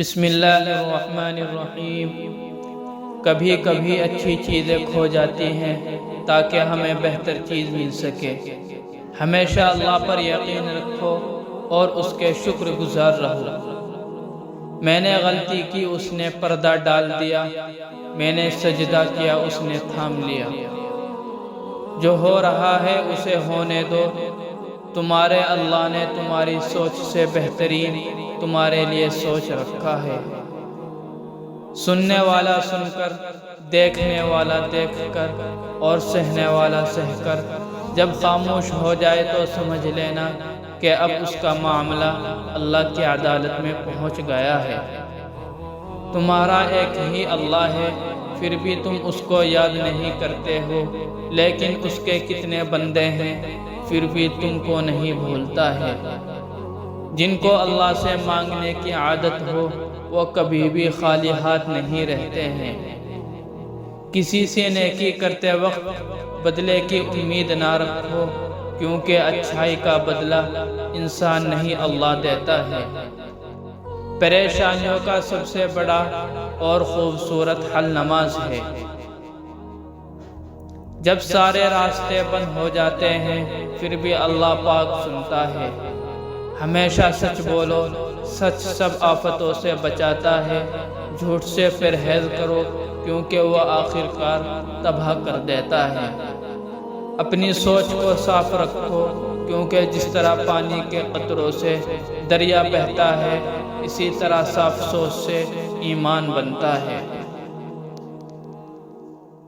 بسم اللہ الرحمن الرحیم۔ کبھی کبھی اچھی چیزیں کھو جاتی ہیں تاکہ ہمیں بہتر چیز مل سکے۔ ہمیشہ اللہ پر یقین رکھو اور اس کے شکر گزار رہو۔ میں نے غلطی کی، اس نے پردہ ڈال دیا، میں نے سجدہ کیا، اس نے تھام لیا۔ جو ہو رہا ہے اسے ہونے دو، تمہارے اللہ نے تمہاری سوچ سے بہترین تمہارے لیے سوچ رکھا ہے۔ سننے والا سن کر، دیکھنے والا دیکھ کر اور سہنے والا سہ کر جب خاموش ہو جائے تو سمجھ لینا کہ اب اس کا معاملہ اللہ کی عدالت میں پہنچ گیا ہے۔ تمہارا ایک ہی اللہ ہے، پھر بھی تم اس کو یاد نہیں کرتے ہو، لیکن اس کے کتنے بندے ہیں، پھر بھی تم کو نہیں بھولتا ہے۔ جن کو اللہ سے مانگنے کی عادت ہو وہ کبھی بھی خالی ہاتھ نہیں رہتے ہیں۔ کسی سے نیکی کرتے وقت بدلے کی امید نہ رکھو، کیونکہ اچھائی کا بدلہ انسان نہیں اللہ دیتا ہے۔ پریشانیوں کا سب سے بڑا اور خوبصورت حل نماز ہے۔ جب سارے راستے بند ہو جاتے ہیں پھر بھی اللہ پاک سنتا ہے۔ ہمیشہ سچ بولو، سچ سب آفتوں سے بچاتا ہے۔ جھوٹ سے پرہیز کرو، کیونکہ وہ آخر کار تباہ کر دیتا ہے۔ اپنی سوچ کو صاف رکھو، کیونکہ جس طرح پانی کے قطروں سے دریا بہتا ہے، اسی طرح صاف سوچ سے ایمان بنتا ہے۔